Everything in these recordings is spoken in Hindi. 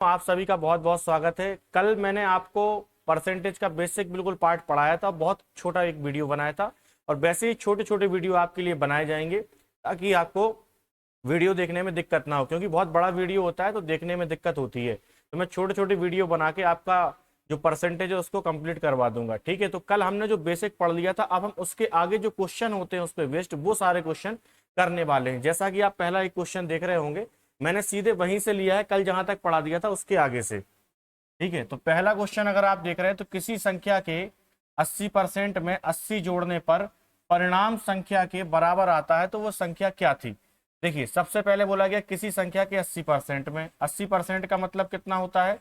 आप सभी का बहुत बहुत स्वागत है। कल मैंने आपको परसेंटेज का बेसिक बिल्कुल पार्ट पढ़ाया था, बहुत छोटा एक वीडियो बनाया था और वैसे ही छोटे छोटे वीडियो आपके लिए बनाए जाएंगे ताकि आपको वीडियो देखने में दिक्कत ना हो, क्योंकि बहुत बड़ा वीडियो होता है तो देखने में दिक्कत होती है। तो मैं छोटे छोटे वीडियो बना के आपका जो परसेंटेज है उसको कंप्लीट करवा दूंगा। ठीक है, तो कल हमने जो बेसिक पढ़ लिया था, अब हम उसके आगे जो क्वेश्चन होते हैं उस पर बेस्ड वो सारे क्वेश्चन करने वाले हैं। जैसा कि आप पहला एक क्वेश्चन देख रहे होंगे, मैंने सीधे वहीं से लिया है, कल जहां तक पढ़ा दिया था उसके आगे से। ठीक है, तो पहला क्वेश्चन अगर आप देख रहे हैं तो किसी संख्या के 80% में 80 जोड़ने पर परिणाम संख्या के बराबर आता है, तो वो संख्या क्या थी। देखिए, सबसे पहले बोला गया किसी संख्या के 80% में, 80% का मतलब कितना होता है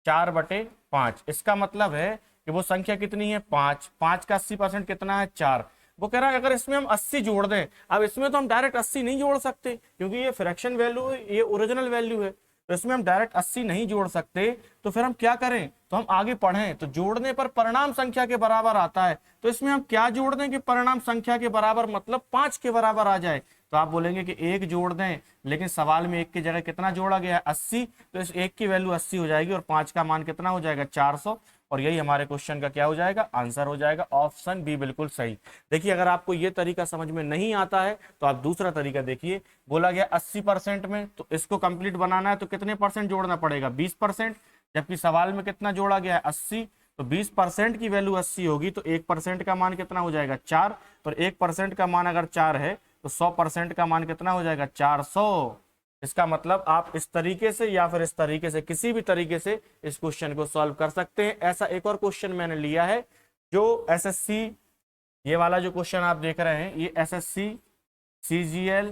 4/5। इसका मतलब है कि वो संख्या कितनी है 5। 5 का 80% कितना है 4। वो कह रहा है अगर इसमें हम 80 जोड़ दें, अब इसमें तो हम डायरेक्ट 80 नहीं जोड़ सकते क्योंकि ये फ्रैक्शन वैल्यू है, ये ओरिजिनल वैल्यू है, तो इसमें हम डायरेक्ट 80 नहीं जोड़ सकते। तो फिर हम क्या करें, तो हम आगे पढ़ें। तो जोड़ने पर परिणाम संख्या के बराबर आता है, तो इसमें हम क्या जोड़ दें कि परिणाम संख्या के बराबर मतलब 5 के बराबर आ जाए। तो आप बोलेंगे कि 1 जोड़ दें, लेकिन सवाल में 1 की जगह कितना जोड़ा गया है 80, तो इस 1 की वैल्यू 80 हो जाएगी और 5 का मान कितना हो जाएगा 400। और यही हमारे क्वेश्चन का क्या हो जाएगा, आंसर हो जाएगा ऑप्शन बी बिल्कुल सही। देखिए, अगर आपको ये तरीका समझ में नहीं आता है तो आप दूसरा तरीका देखिए। बोला गया 80% में, तो इसको कंप्लीट बनाना है तो कितने परसेंट जोड़ना पड़ेगा 20%, जबकि सवाल में कितना जोड़ा गया है 80, तो 20% की वैल्यू 80 होगी तो 1% का मान कितना हो जाएगा 4, और 1% का मान अगर 4 है तो 100% का मान कितना हो जाएगा 400। इसका मतलब आप इस तरीके से या फिर इस तरीके से, किसी भी तरीके से इस क्वेश्चन को सॉल्व कर सकते हैं। ऐसा एक और क्वेश्चन मैंने लिया है जो एसएससी, ये वाला जो क्वेश्चन आप देख रहे हैं ये एसएससी सीजीएल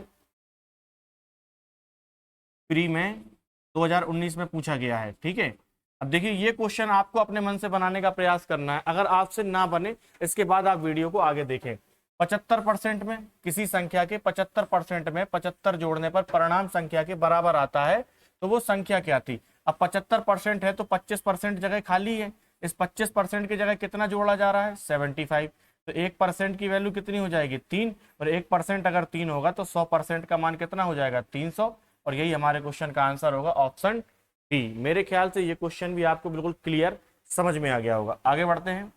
प्री में 2019 में पूछा गया है। ठीक है, अब देखिए ये क्वेश्चन आपको अपने मन से बनाने का प्रयास करना है। अगर आपसे ना बने इसके बाद आप वीडियो को आगे देखें। 75% में किसी संख्या के 75% में 75 जोड़ने पर परिणाम संख्या के बराबर आता है, तो वो संख्या क्या थी। अब 75% है तो 25% जगह खाली है, इस 25% की जगह कितना जोड़ा जा रहा है 75। तो 1% की वैल्यू कितनी हो जाएगी 3, और 1% अगर 3 होगा तो 100% का मान कितना हो जाएगा 300। और यही हमारे क्वेश्चन का आंसर होगा ऑप्शन डी। मेरे ख्याल से ये क्वेश्चन भी आपको बिल्कुल क्लियर समझ में आ गया होगा। आगे बढ़ते हैं।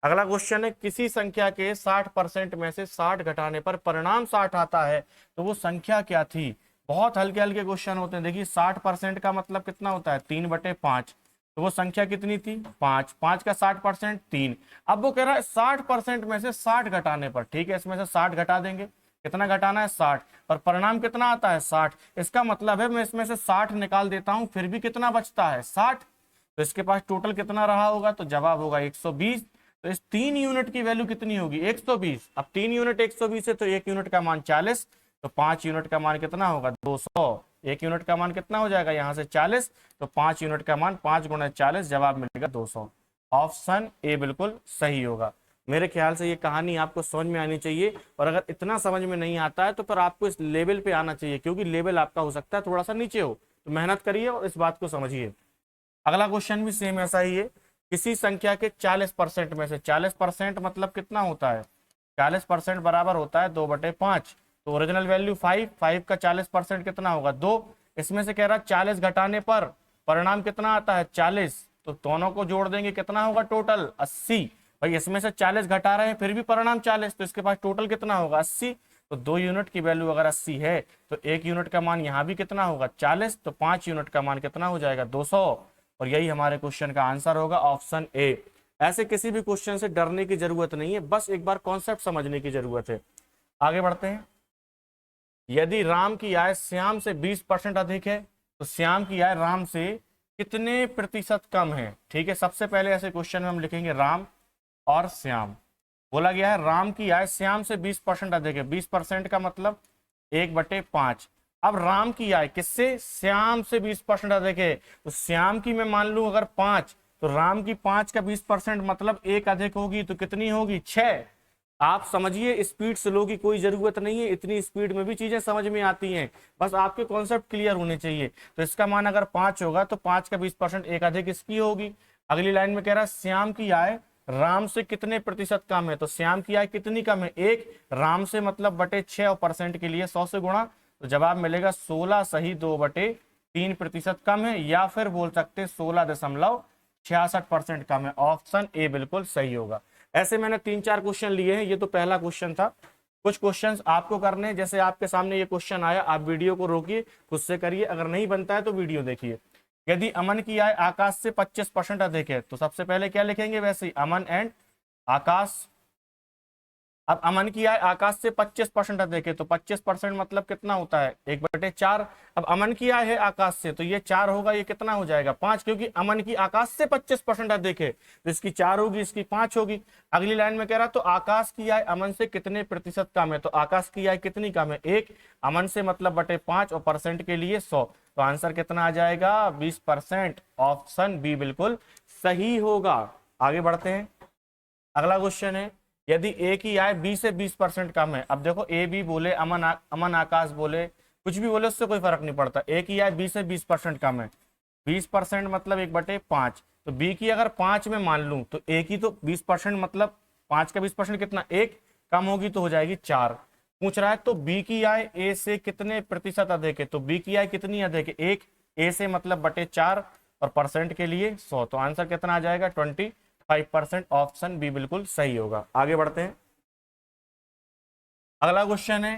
अगला क्वेश्चन है किसी संख्या के 60% में से 60 घटाने पर परिणाम 60 आता है, तो वो संख्या क्या थी। बहुत हल्के हल्के क्वेश्चन होते हैं। देखिए 60% का मतलब कितना होता है 3/5, तो वो संख्या कितनी थी 5। 5 का 60% 3। अब वो कह रहा है 60% में से 60 घटाने पर, ठीक है इसमें से 60 घटा देंगे, कितना घटाना है 60, और परिणाम कितना आता है 60। इसका मतलब है मैं इसमें से 60 निकाल देता हूं फिर भी कितना बचता है 60, तो इसके पास टोटल कितना रहा होगा, तो जवाब होगा 120। तो इस 3 यूनिट की वैल्यू कितनी होगी 120। अब 3 यूनिट 120 है तो 1 यूनिट का मान 40, तो 5 यूनिट का मान कितना होगा 200। 1 यूनिट का मान कितना हो जाएगा यहाँ से 40, तो 5 यूनिट का मान 5 गुणा 40, जवाब मिलेगा 200। ऑप्शन ए बिल्कुल सही होगा। मेरे ख्याल से ये कहानी आपको समझ में आनी चाहिए, और अगर इतना समझ में नहीं आता है तो फिर आपको इस लेवल पे आना चाहिए, क्योंकि लेवल आपका हो सकता है थोड़ा सा नीचे हो। तो मेहनत करिए और इस बात को समझिए। अगला क्वेश्चन भी सेम ऐसा ही है। किसी संख्या के 40% में से, 40% मतलब कितना होता है 40% बराबर होता है 2/5, तो ओरिजिनल वैल्यू 5, 5 का 40% कितना होगा 2। इसमें से कह रहा है 40 घटाने पर परिणाम कितना आता है 40, तो दोनों को जोड़ देंगे कितना होगा टोटल 80। भाई इसमें से 40 घटा रहे हैं फिर भी परिणाम 40, तो इसके पास टोटल कितना होगा 80। तो 2 यूनिट की वैल्यू अगर 80 है तो 1 यूनिट का मान यहाँ भी कितना होगा 40, तो 5 यूनिट का मान कितना हो जाएगा 200। और यही हमारे क्वेश्चन का आंसर होगा ऑप्शन ए। ऐसे किसी भी क्वेश्चन से डरने की जरूरत नहीं है, बस एक बार कॉन्सेप्ट समझने की जरूरत है। आगे बढ़ते हैं। यदि राम की आय श्याम से 20% अधिक है तो श्याम की आय राम से कितने प्रतिशत कम है। ठीक है, सबसे पहले ऐसे क्वेश्चन में हम लिखेंगे राम और श्याम। बोला गया है राम की आय श्याम से 20% अधिक है, 20% का मतलब 1/5। अब राम की आय किससे, श्याम से 20% अधिक है, तो श्याम की मैं मान लूं अगर 5, तो राम की 5 का 20% मतलब 1 अधिक होगी, तो कितनी होगी 6। आप समझिए, स्पीड स्लो की कोई जरूरत नहीं है, इतनी स्पीड में भी चीजें समझ में आती हैं, बस आपके कॉन्सेप्ट क्लियर होने चाहिए। तो इसका मान अगर 5 होगा तो 5 का 20% 1 अधिक इसकी होगी। अगली लाइन में कह रहा है श्याम की आय राम से कितने प्रतिशत कम है, तो श्याम की आय कितनी कम है 1, राम से मतलब बटे 6, और परसेंट के लिए 100 से गुणा, तो जवाब मिलेगा 16 सही 2/6। 3% कम है, या फिर बोल सकते हैं 16.66% कम है। ऑप्शन ए बिल्कुल सही होगा। ऐसे मैंने 3-4 क्वेश्चन लिए हैं, ये तो पहला क्वेश्चन था। कुछ क्वेश्चंस आपको करने हैं, जैसे आपके सामने ये क्वेश्चन आया, आप वीडियो को रोकिए, खुद से करिए, अगर नहीं बनता है तो वीडियो देखिए। यदि अमन की आय आकाश से 25% अधिक है, तो सबसे पहले क्या लिखेंगे, वैसे ही अमन एंड आकाश। अब अमन की आय आकाश से 25% अधिक है, तो 25% मतलब कितना होता है, 1/4। अब अमन की आय है आकाश से, तो ये 4 होगा, ये कितना हो जाएगा, 5, क्योंकि अमन की आकाश से 25% अधिक है, तो इसकी 4 होगी, इसकी 5 होगी। अगली लाइन में कह रहा तो आकाश की आय अमन से कितने प्रतिशत कम है, तो आकाश की आय कितनी कम है, 1, अमन से मतलब बटे 5, और परसेंट के लिए 100, तो आंसर कितना आ जाएगा, 20%। ऑप्शन बी बिल्कुल सही होगा। आगे बढ़ते हैं, अगला क्वेश्चन है, यदि ए की आय बी से 20% कम है। अब देखो, ए बी बोले, अमन आकाश बोले, कुछ भी बोले, उससे कोई फर्क नहीं पड़ता। ए की आय बी से 20% कम है, 20% मतलब 1/5, तो बी की अगर 5 में मान लूं, तो ए की तो 20% मतलब 5 का 20% कितना, 1, कम होगी तो हो जाएगी 4। पूछ रहा है तो बी की आय ए से कितने प्रतिशत अधिक है, तो बी की आय कितनी अधिक है, 1, ए से मतलब बटे 4, और परसेंट के लिए 100, तो आंसर कितना आ जाएगा, 25%। ऑप्शन बी बिल्कुल सही होगा। आगे बढ़ते हैं, अगला क्वेश्चन है,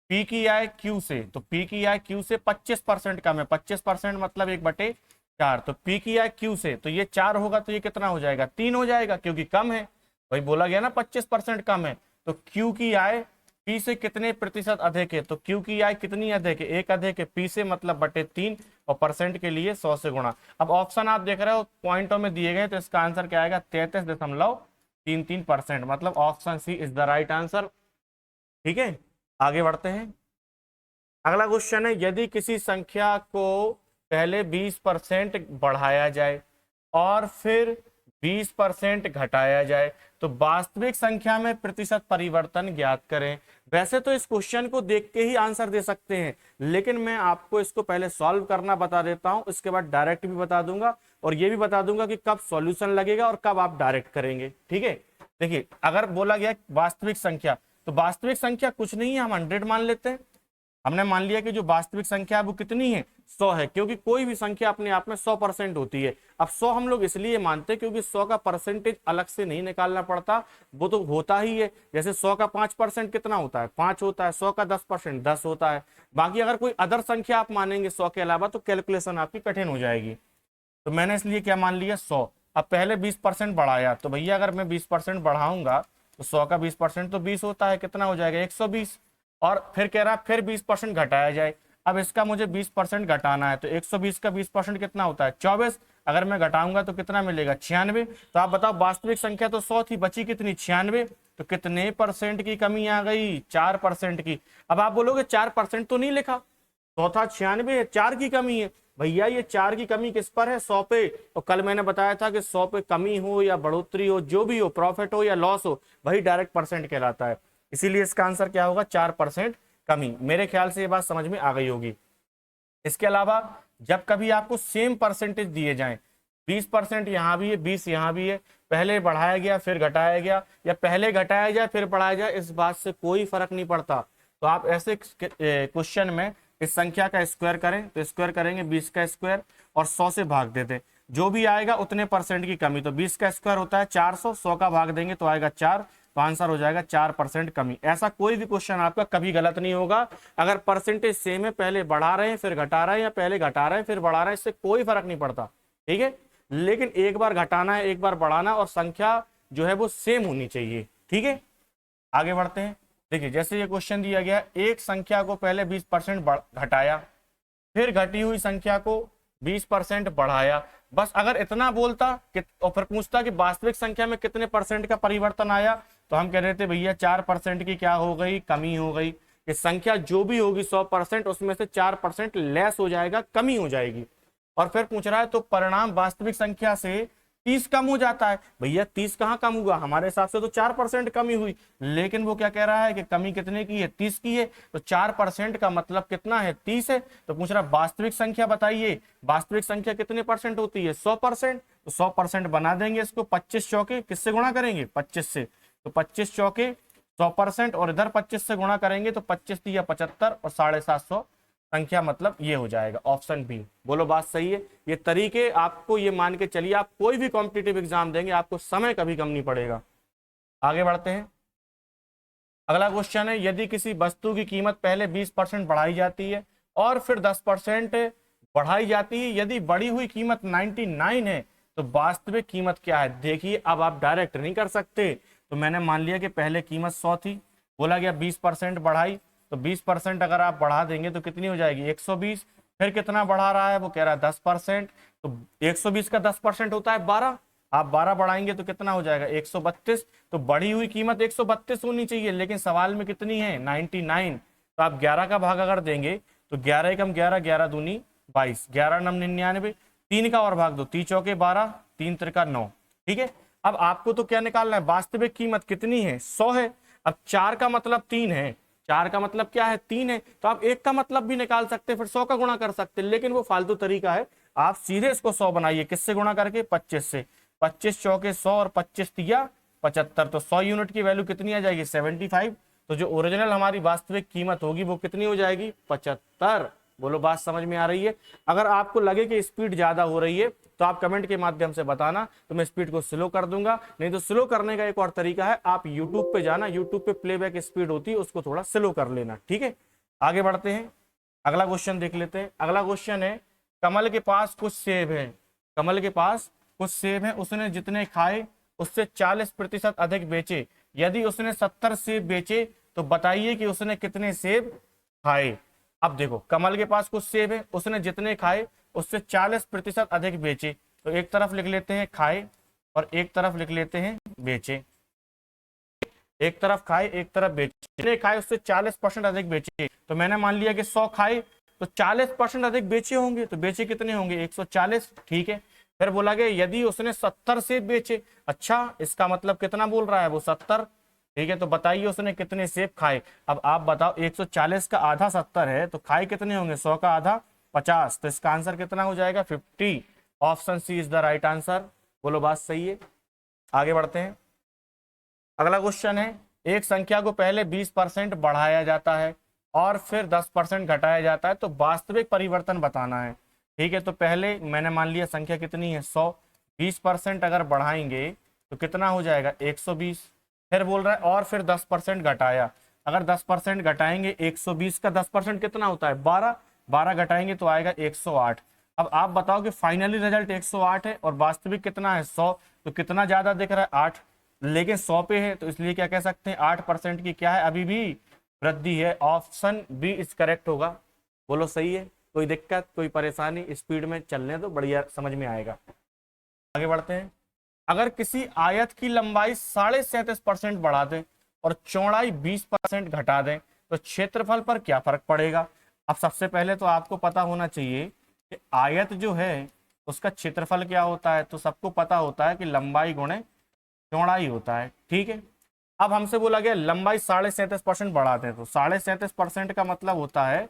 पी की आय क्यू से, तो पी की आय क्यू से 25% कम है, 25% मतलब 1/4, तो पी की आय क्यू से, तो ये 4 होगा, तो ये कितना हो जाएगा, 3 हो जाएगा, क्योंकि कम है, वही बोला गया ना 25% कम है। तो क्यू की आय पी से कितने प्रतिशत अधिक है, तो क्यू की आय कितनी अधिक है, 1 अधिक है, पी से मतलब बटे 3, और परसेंट के लिए 100 से गुणा। अब ऑप्शन आप देख रहे हो पॉइंटों में दिए गए, तो इसका आंसर क्या आएगा, 33.33%, मतलब option C is the right answer. ठीक है, आगे बढ़ते हैं, अगला क्वेश्चन है, यदि किसी संख्या को पहले 20% बढ़ाया जाए और फिर 20% घटाया जाए, तो वास्तविक संख्या में प्रतिशत परिवर्तन ज्ञात करें। वैसे तो इस क्वेश्चन को देख के ही आंसर दे सकते हैं, लेकिन मैं आपको इसको पहले सॉल्व करना बता देता हूं, इसके बाद डायरेक्ट भी बता दूंगा, और ये भी बता दूंगा कि कब सॉल्यूशन लगेगा और कब आप डायरेक्ट करेंगे। ठीक है, देखिए, अगर बोला गया वास्तविक संख्या, तो वास्तविक संख्या कुछ नहीं है, हम 100 मान लेते हैं। हमने मान लिया कि जो वास्तविक संख्या है वो कितनी है, 100 है, क्योंकि कोई भी संख्या अपने आप में 100% होती है। अब 100 हम लोग इसलिए मानते हैं क्योंकि 100 का परसेंटेज अलग से नहीं निकालना पड़ता, वो तो होता ही है। जैसे 100 का 5% कितना होता है, 5 होता है, 100 का 10% 10 होता है। बाकी अगर कोई अदर संख्या आप मानेंगे 100 के अलावा, तो कैलकुलेशन आपकी कठिन हो जाएगी। तो मैंने इसलिए क्या मान लिया, 100। अब पहले 20% बढ़ाया, तो भैया अगर मैं 20% बढ़ाऊंगा, तो 100 का 20% तो 20 होता है, कितना हो जाएगा, 120। और फिर कह रहा फिर 20% घटाया जाए। अब इसका मुझे 20% घटाना है, तो 120 का 20% कितना होता है, 24। अगर मैं घटाऊंगा तो कितना मिलेगा, 96। तो आप बताओ, वास्तविक संख्या तो 100 थी, बची कितनी, 96। तो कितने परसेंट की कमी आ गई, 4% की। अब आप बोलोगे 4% तो नहीं लिखा, 100 था, 96 है, 4 की कमी है। भैया ये 4 की कमी किस पर है, 100 पे। और कल मैंने बताया था कि 100 पे कमी हो या बढ़ोतरी हो, जो भी हो, प्रॉफिट हो या लॉस हो, वही डायरेक्ट परसेंट कहलाता है। इसीलिए इसका आंसर क्या होगा, 4% कमी। मेरे ख्याल से ये बात समझ में आ गई होगी। इसके अलावा जब कभी आपको सेम परसेंटेज दिए जाएं, 20% यहाँ भी है, 20 यहाँ भी है, पहले बढ़ाया गया फिर घटाया गया, या पहले घटाया जाए फिर बढ़ाया जाए, इस बात से कोई फर्क नहीं पड़ता। तो आप ऐसे क्वेश्चन में इस संख्या का स्क्वायर करें, तो स्क्वायर करेंगे 20 का स्क्वायर और 100 से भाग देते, जो भी आएगा उतने परसेंट की कमी। तो 20 का स्क्वायर होता है 400, 100 का भाग देंगे तो आएगा 4, तो आंसर हो जाएगा 4% कमी। ऐसा कोई भी क्वेश्चन आपका कभी गलत नहीं होगा। अगर परसेंटेज सेम है, पहले बढ़ा रहे हैं फिर घटा रहे हैं, या पहले घटा रहे हैं फिर बढ़ा रहे हैं, इससे कोई फर्क नहीं पड़ता। ठीक है, लेकिन एक बार घटाना है, एक बार बढ़ाना, और संख्या जो है वो सेम होनी चाहिए। ठीक है, आगे बढ़ते हैं। देखिए, जैसे ये क्वेश्चन दिया गया, एक संख्या को पहले 20% घटाया, फिर घटी हुई संख्या को 20% बढ़ाया। बस अगर इतना बोलता कि, और फिर पूछता कि वास्तविक संख्या में कितने परसेंट का परिवर्तन आया, तो हम कह रहे थे भैया 4% की क्या हो गई, कमी हो गई। कि संख्या जो भी होगी 100%, उसमें से 4% लेस हो जाएगा, कमी हो जाएगी। और फिर पूछ रहा है तो परिणाम वास्तविक संख्या से 30 कम हो जाता है। भैया 30 कहाँ कम हुआ, हमारे हिसाब से तो 4% कमी हुई, लेकिन वो क्या कह रहा है कि कमी कितने की है, 30 की है। तो 4% का मतलब कितना है, 30 है। तो पूछ रहा वास्तविक संख्या बताइए, वास्तविक संख्या कितने परसेंट होती है, 100%। तो 100% बना देंगे इसको, 25 चौके किससे गुणा करेंगे, 25 से। तो 25 चौके 100%, और इधर 25 से गुणा करेंगे तो 25 या 75 और 750 संख्या मतलब ये हो जाएगा ऑप्शन बी। बोलो बात सही है। ये तरीके आपको ये मान के चलिए, आप कोई भी कॉम्पिटिटिव एग्जाम देंगे आपको समय कभी कम नहीं पड़ेगा। आगे बढ़ते हैं। अगला क्वेश्चन है, यदि किसी वस्तु की कीमत पहले 20% बढ़ाई जाती है और फिर 10% बढ़ाई जाती है, यदि बढ़ी हुई कीमत 99 है तो वास्तविक कीमत क्या है। देखिए अब आप डायरेक्ट नहीं कर सकते, तो मैंने मान लिया कि पहले कीमत 100 थी, बोला गया 20% बढ़ाई, तो 20% अगर आप बढ़ा देंगे तो कितनी हो जाएगी 120। फिर कितना बढ़ा रहा है, वो कह रहा है 10%, तो 120 का 10% होता है 12, आप 12 बढ़ाएंगे तो कितना हो जाएगा 132। तो बढ़ी हुई कीमत 132 होनी चाहिए, लेकिन सवाल में कितनी है 99। तो आप 11 का भाग अगर देंगे तो 11 एकम 11, 11 दूनी 22, 11 नम 99, 3 का और भाग दो, 3 चौके 12, 3 त्रिका 9। ठीक है, अब आपको तो क्या निकालना है, वास्तविक कीमत कितनी है 100 है। अब 4 का मतलब 3 है, 4 का मतलब क्या है 3 है, तो आप 1 का मतलब भी निकाल सकते, फिर 100 का गुणा कर सकते, लेकिन वो फालतू तरीका है। आप सीधे इसको 100 बनाइए, किससे गुणा करके 25 से, 25 चौके 100 और 25 तिया 75, तो 100 यूनिट की वैल्यू कितनी आ जाएगी 75। तो जो ओरिजिनल हमारी वास्तविक कीमत होगी वो कितनी हो जाएगी 75। बोलो बात समझ में आ रही है। अगर आपको लगे कि स्पीड ज्यादा हो रही है तो आप कमेंट के माध्यम से बताना, तो मैं स्पीड को स्लो कर दूंगा। नहीं तो स्लो करने का एक और तरीका है, आप यूट्यूब पे जाना, यूट्यूब पे प्लेबैक स्पीड होती है उसको थोड़ा स्लो कर लेना। ठीक है, आगे बढ़ते हैं, अगला क्वेश्चन देख लेते हैं। अगला क्वेश्चन है, कमल के पास कुछ सेब है, कमल के पास कुछ सेब है, उसने जितने खाए उससे 40% अधिक बेचे, यदि उसने 70 सेब बेचे तो बताइए कि उसने कितने सेब खाए। अब देखो कमल के पास कुछ सेब है, उसने जितने खाए उससे 40% अधिक बेचे, तो एक तरफ लिख लेते हैं खाए और एक तरफ लिख लेते हैं बेचे। एक तरफ खाए एक तरफ बेचे, जितने खाए उससे 40% अधिक बेचे, तो मैंने मान लिया कि 100 खाए तो 40% अधिक बेचे होंगे, तो बेचे कितने होंगे 140। ठीक है, फिर बोला गया यदि उसने 70 सेब बेचे, अच्छा इसका मतलब कितना बोल रहा है वो 70। ठीक है, तो बताइए उसने कितने सेब खाए। अब आप बताओ 140 का आधा 70 है, तो खाए कितने होंगे 100 का आधा 50, तो इसका आंसर कितना हो जाएगा 50। Option C is the right answer. बोलो बात सही है। आगे बढ़ते हैं, अगला क्वेश्चन है, एक संख्या को पहले 20% बढ़ाया जाता है और फिर 10% घटाया जाता है, तो वास्तविक परिवर्तन बताना है। ठीक है, तो पहले मैंने मान लिया संख्या कितनी है 100, 20% अगर बढ़ाएंगे तो कितना हो जाएगा 120। फिर बोल रहा है और फिर 10% घटाया, अगर 10% घटाएंगे 120 का 10% कितना होता है 12, 12 घटाएंगे तो आएगा 108। अब आप बताओ कि फाइनली रिजल्ट 108 है और वास्तविक कितना है 100, तो कितना ज्यादा दिख रहा है 8, लेकिन 100 पे है, तो इसलिए क्या कह सकते हैं 8% की क्या है अभी भी वृद्धि है। ऑप्शन बी इज करेक्ट होगा। बोलो सही है, कोई दिक्कत कोई परेशानी, स्पीड में चलने तो बढ़िया समझ में आएगा। आगे बढ़ते हैं, अगर किसी आयत की लंबाई 37.5% बढ़ा दें और चौड़ाई 20% घटा दें तो क्षेत्रफल पर क्या फर्क पड़ेगा। अब सबसे पहले तो आपको पता होना चाहिए कि आयत जो है उसका क्षेत्रफल क्या होता है, तो सबको पता होता है कि लंबाई गुणे चौड़ाई होता है। ठीक है, अब हमसे बोला गया लंबाई 37.5% बढ़ा दें, तो 37.5% का मतलब होता है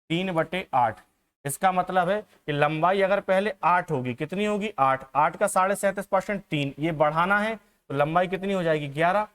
3/8। इसका मतलब है कि लंबाई अगर पहले 8 होगी, कितनी होगी 8, 8 का 37.5% 3, ये बढ़ाना है तो लंबाई कितनी हो जाएगी 11,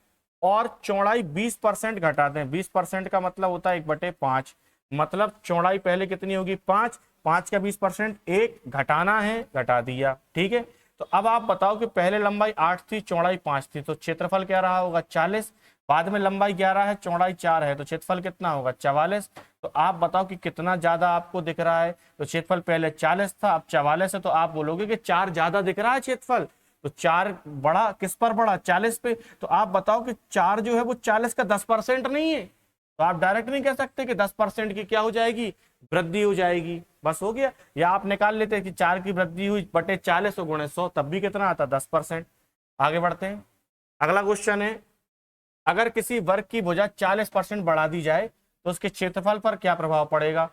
और चौड़ाई 20% घटा दें, 20% का मतलब होता है 1/5, मतलब चौड़ाई पहले कितनी होगी 5, 5 का 20% 1 घटाना है, घटा दिया। ठीक है, तो अब आप बताओ कि पहले लंबाई 8 थी चौड़ाई 5 थी, तो क्षेत्रफल क्या रहा होगा 40, बाद में लंबाई 11 है चौड़ाई 4 है, तो क्षेत्रफल कितना होगा 44। तो आप बताओ कि कितना ज्यादा आपको दिख रहा है, तो क्षेत्रफल पहले 40 था अब 44 है, तो आप बोलोगे कि 4 ज्यादा दिख रहा है क्षेत्रफल, तो 4 बड़ा किस पर बढ़ा 40 पे, तो आप बताओ कि 4 जो है वो 40 का 10% नहीं है, तो आप डायरेक्ट नहीं कह सकते कि 10% की क्या हो जाएगी वृद्धि हो जाएगी, बस हो गया। या आप निकाल लेते हैं कि 4 की वृद्धि हुई बटे 40 गुणे 100, तब भी कितना आता 10%। आगे बढ़ते हैं, अगला क्वेश्चन है, अगर किसी वर्ग की भुजा 40% बढ़ा दी जाए तो उसके क्षेत्रफल पर क्या प्रभाव पड़ेगा।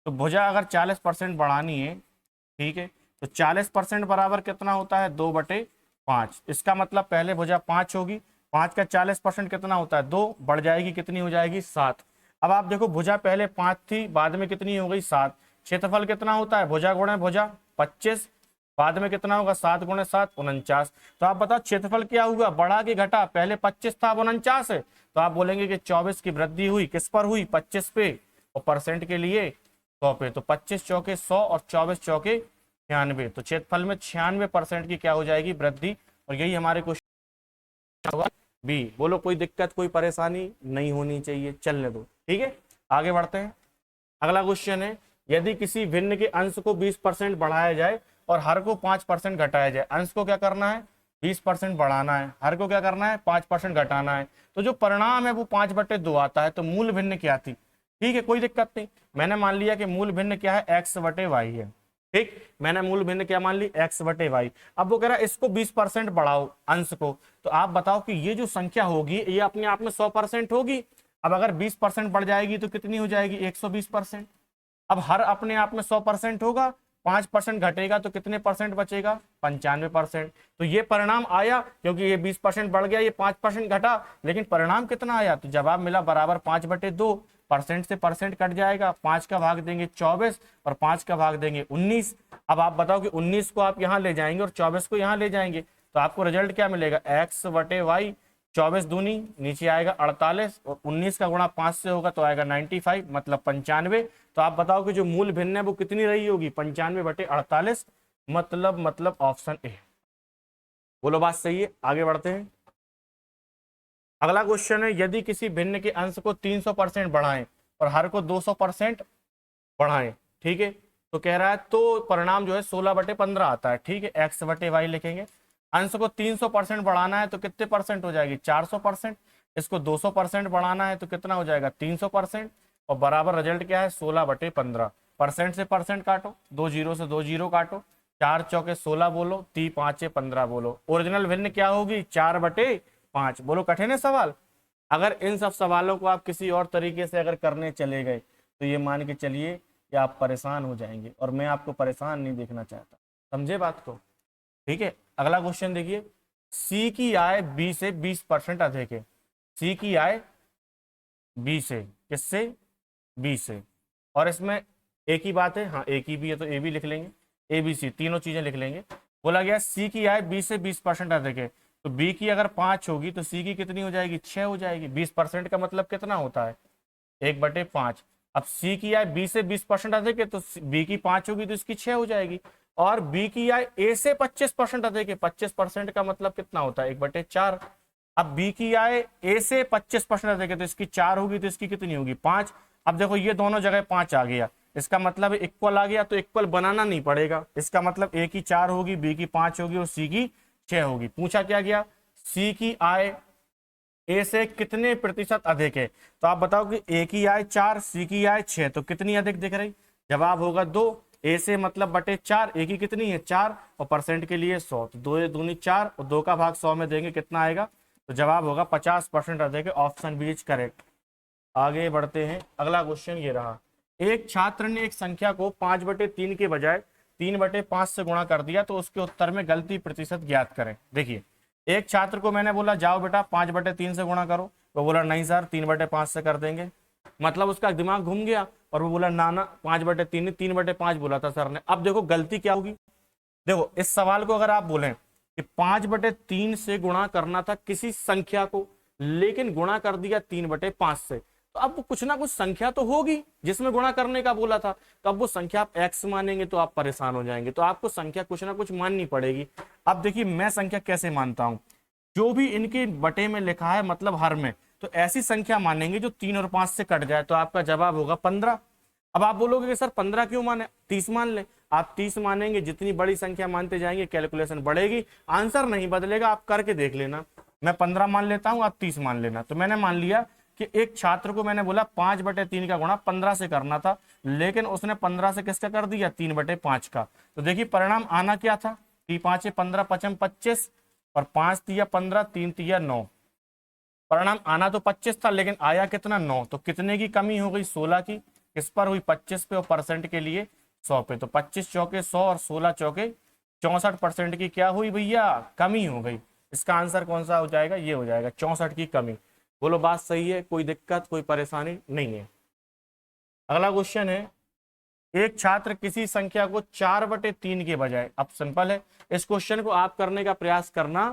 तो भुजा अगर 40% बढ़ानी है, ठीक है, तो 40% बराबर कितना होता है 2/5, इसका मतलब पहले भुजा 5 होगी, 5 का 40% कितना होता है 2, बढ़ जाएगी कितनी हो जाएगी 7। अब आप देखो भुजा पहले 5 थी बाद में कितनी हो गई 7, क्षेत्रफल कितना होता है भुजा गुणे भुजा 25, बाद में कितना होगा 7 गुणे 7 49। तो आप बताओ क्षेत्रफल क्या हुआ बढ़ा कि घटा, पहले 25 था अब 49 है, तो आप बोलेंगे कि 24 की वृद्धि हुई किस पर हुई 25 पे, और परसेंट के लिए 100 पे, तो 25 चौके 100 और 24 चौके 96, तो क्षेत्रफल में 96% की क्या हो जाएगी, वृद्धि। और यही हमारे क्वेश्चन होगा बी। बोलो कोई दिक्कत कोई परेशानी नहीं होनी चाहिए, चलने दो, ठीक है। आगे बढ़ते हैं। अगला क्वेश्चन है, यदि किसी भिन्न के अंश को 20% बढ़ाया जाए और हर को 5% घटाया जाए। अंश को क्या करना है, 20% बढ़ाना है, हर को क्या करना है, 5% घटाना है। तो जो परिणाम है वो 5/2 आता है। तो मूल भिन्न क्या थी, ठीक है, कोई दिक्कत नहीं। मैंने मान लिया कि मूल भिन्न क्या है, x/y है, ठीक। मैंने मूल भिन्न क्या मान ली, x/y। अब वो कह रहा है इसको 20% बढ़ाओ अंश को। तो आप बताओ कि ये जो संख्या होगी ये अपने आप में 100% होगी। अब अगर 20% बढ़ जाएगी तो कितनी हो जाएगी, 120%। अब हर अपने आप में 100% होगा, 5% घटेगा तो कितने परसेंट बचेगा, 95%। तो ये परिणाम आया, क्योंकि ये 20% बढ़ गया, ये 5% घटा, लेकिन परिणाम कितना आया, तो जवाब मिला बराबर 5/2। परसेंट से परसेंट कट जाएगा, 5 का भाग देंगे 24 और 5 का भाग देंगे 19। अब आप बताओ कि 19 को आप यहाँ ले जाएंगे और 24 को यहाँ ले जाएंगे, तो आपको रिजल्ट क्या मिलेगा, x/y। 24 दूनी नीचे आएगा 48 और 19 का गुणा 5 से होगा तो आएगा 95, मतलब 95। तो आप बताओ कि जो मूल भिन्न है वो कितनी रही होगी, 95/48, मतलब ऑप्शन ए। बोलो बात सही है। आगे बढ़ते हैं। अगला क्वेश्चन है, यदि किसी भिन्न के अंश को 300% बढ़ाएं और हर को 200% बढ़ाएं, ठीक है, तो कह रहा है तो परिणाम जो है 16/15 आता है, ठीक है। x/y लिखेंगे। अंश को 300% बढ़ाना है तो कितने परसेंट हो जाएगी, 400%। इसको 200% बढ़ाना है तो कितना हो जाएगा, 300%। और बराबर रिजल्ट क्या है, 16/15। परसेंट से परसेंट काटो, 2 जीरो से 2 जीरो काटो, 4 चौके 16 बोलो, 3 5 15 बोलो। ओरिजिनल भिन्न क्या होगी, 4/5। बोलो कठिन है सवाल। अगर इन सब सवालों को आप किसी और तरीके से अगर करने चले गए तो ये मान के चलिए कि आप परेशान हो जाएंगे, और मैं आपको परेशान नहीं देखना चाहता, समझे बात को, ठीक है। अगला क्वेश्चन देखिए, सी की आय बी से 20% अधिक है। सी की आय बी से, किससे, बी से। और इसमें एक ही बात है, हाँ एक ही भी है तो ए भी लिख लेंगे, ए बी सी तीनों चीजें लिख लेंगे। बोला गया सी की आय बी से 20% अधिक है, तो बी की अगर 5 होगी तो सी की कितनी हो जाएगी, 6 हो जाएगी। 20% का मतलब कितना होता है, 1/5। अब सी की आय बी से 20% अधिक है तो बी की 5 होगी तो इसकी 6 हो जाएगी। और बी की आय ए से 25% अधिक है, 25% का मतलब कितना होता है, 1/4। अब बी की आय ए से 25% अधिक है तो इसकी 4 होगी तो इसकी कितनी होगी, 5। अब देखो ये दोनों जगह 5 आ गया, इसका मतलब इक्वल आ गया, तो इक्वल बनाना नहीं पड़ेगा। इसका मतलब ए की 4 होगी, बी की 5 होगी और सी की 6 होगी। पूछा क्या गया, सी की आय ए से कितने प्रतिशत अधिक है। तो आप बताओ कि ए की आय 4, सी की आय 6, तो कितनी अधिक दिख रही, जवाब होगा 2। ए से मतलब /4, ए की कितनी है 4 और परसेंट के लिए 100, तो 2 दूनी 4 और 2 का भाग 100 में देंगे कितना आएगा, तो जवाब होगा 50% अधिक है, ऑप्शन बी इज करेक्ट। आगे बढ़ते हैं। अगला क्वेश्चन ये रहा, एक छात्र ने एक संख्या को 5/3 के बजाय 3/5 से गुणा कर दिया, तो उसके उत्तर में गलती प्रतिशत ज्ञात करें। देखिए एक छात्र को मैंने बोला जाओ बेटा 5/3 से गुणा करो, वो बोला नहीं सर 3/5 से कर देंगे, मतलब उसका दिमाग घूम गया और वो बोला ना 5/3, 3/5 बोला था सर ने। अब देखो गलती क्या होगी, देखो इस सवाल को अगर आप बोलें कि 5/3 से गुणा करना था किसी संख्या को, लेकिन गुणा कर दिया 3/5 से, तो अब कुछ ना कुछ संख्या तो होगी जिसमें गुणा करने का बोला था, तो अब वो संख्या आप x मानेंगे तो आप परेशान हो जाएंगे, तो आपको संख्या कुछ ना कुछ माननी पड़ेगी। अब देखिए मैं संख्या कैसे मानता हूं, जो भी इनके बटे में लिखा है मतलब हर में, तो ऐसी संख्या मानेंगे जो 3 और 5 से कट जाए, तो आपका जवाब होगा 15। अब आप बोलोगे कि सर 15 क्यों माने, 30 मान ले। आप 30 मानेंगे, जितनी बड़ी संख्या मानते जाएंगे कैलकुलेशन बढ़ेगी, आंसर नहीं बदलेगा, आप करके देख लेना। मैं 15 मान लेता हूं, आप 30 मान लेना। तो मैंने मान लिया कि एक छात्र को मैंने बोला 5/3 का गुणा 15 से करना था, लेकिन उसने 15 से किसका कर दिया, 3/5 का। तो देखिए परिणाम आना क्या था, 3 5 15 5 25 और 5 तिया 15, 3 तिया 9। परिणाम आना तो 25 था लेकिन आया कितना, 9। तो कितने की कमी हो गई, 16 की। किस पर हुई, 25 पे, और परसेंट के लिए 100 पे। तो 25 चौके 100 और 16 चौके 64% की क्या हुई भैया, कमी हो गई। इसका आंसर कौन सा हो जाएगा, ये हो जाएगा 64 की कमी। बोलो बात सही है, कोई दिक्कत कोई परेशानी नहीं है। अगला क्वेश्चन है, एक छात्र किसी संख्या को 4/3 के बजाय, अब सिंपल है, इस क्वेश्चन को आप करने का प्रयास करना,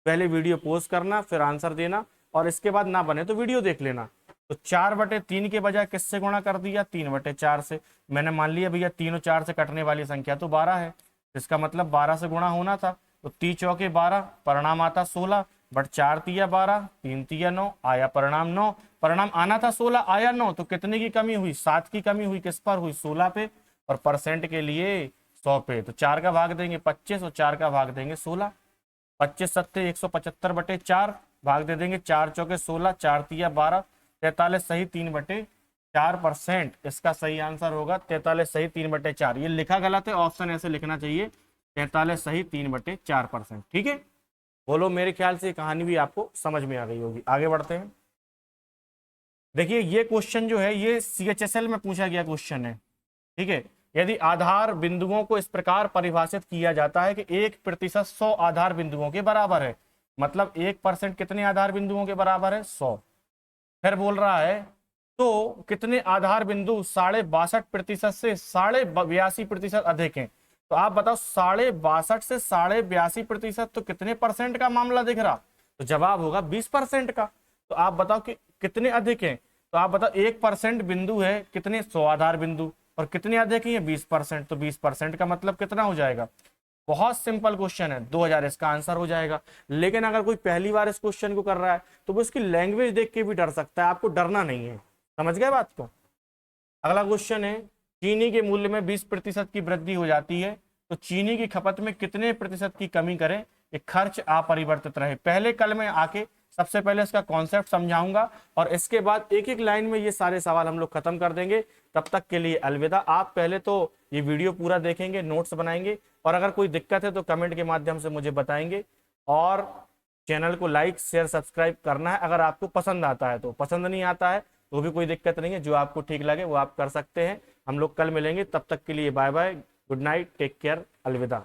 पहले वीडियो पोस्ट करना फिर आंसर देना, और इसके बाद ना बने तो वीडियो देख लेना। तो 4/3 के बजाय किससे गुणा कर दिया, 3/4 से। मैंने मान लिया भैया 3 और 4 से कटने वाली संख्या तो 12 है, इसका मतलब 12 से गुणा होना था। तो 3 चौके 12, परिणाम आता 16, बट 4 तिया 12, 3 तिया 9, आया परिणाम 9। परिणाम आना था 16, आया 9, तो कितने की कमी हुई, 7 की कमी हुई। किस पर हुई, 16 पे। और परसेंट के लिए 100 पे। तो 4 का भाग देंगे 25 और 4 का भाग देंगे 16। 25 सत्ते 175/4, भाग दे देंगे 4 चौके 16, 4 तिया 12, 43 सही 3/4%। इसका सही आंसर होगा 43 सही 3/4। ये लिखा गलत है, ऑप्शन ऐसे लिखना चाहिए 43 सही 3/4%। ठीक है, बोलो, मेरे ख्याल से कहानी भी आपको समझ में आ गई होगी। आगे बढ़ते हैं। देखिए ये क्वेश्चन जो है ये CHSL में पूछा गया क्वेश्चन है। ठीक है, यदि आधार बिंदुओं को इस प्रकार परिभाषित किया जाता है कि 1% 100 आधार बिंदुओं के बराबर है, मतलब 1% कितने आधार बिंदुओं के बराबर है, 100। फिर बोल रहा है तो कितने आधार बिंदु 62.5% से 82.5% अधिक हैं। तो आप बताओ 62.5 से 82.5% तो कितने परसेंट का मामला दिख रहा, तो जवाब होगा 20% का। तो आप बताओ कि कितने अधिक हैं, तो आप बताओ 1% बिंदु है कितने, 100 आधार बिंदु, और कितने अधिक हैं 20%, तो 20% का मतलब कितना हो जाएगा। बहुत सिंपल क्वेश्चन है, 2000 इसका आंसर हो जाएगा। लेकिन अगर कोई पहली बार इस क्वेश्चन को कर रहा है तो वो इसकी लैंग्वेज देख के भी डर सकता है, आपको डरना नहीं है। समझ गए बात को। अगला क्वेश्चन है, चीनी के मूल्य में 20% की वृद्धि हो जाती है तो चीनी की खपत में कितने प्रतिशत की कमी करें ये खर्च अपरिवर्तित रहे। पहले कल में आके सबसे पहले इसका कॉन्सेप्ट समझाऊंगा और इसके बाद एक एक लाइन में ये सारे सवाल हम लोग खत्म कर देंगे। तब तक के लिए अलविदा। आप पहले तो ये वीडियो पूरा देखेंगे, नोट्स बनाएंगे, और अगर कोई दिक्कत है तो कमेंट के माध्यम से मुझे बताएंगे। और चैनल को लाइक शेयर सब्सक्राइब करना है अगर आपको पसंद आता है। तो पसंद नहीं आता है तो भी कोई दिक्कत नहीं है, जो आपको ठीक लगे वो आप कर सकते हैं। हम लोग कल मिलेंगे, तब तक के लिए bye bye, good night, take care, अलविदा।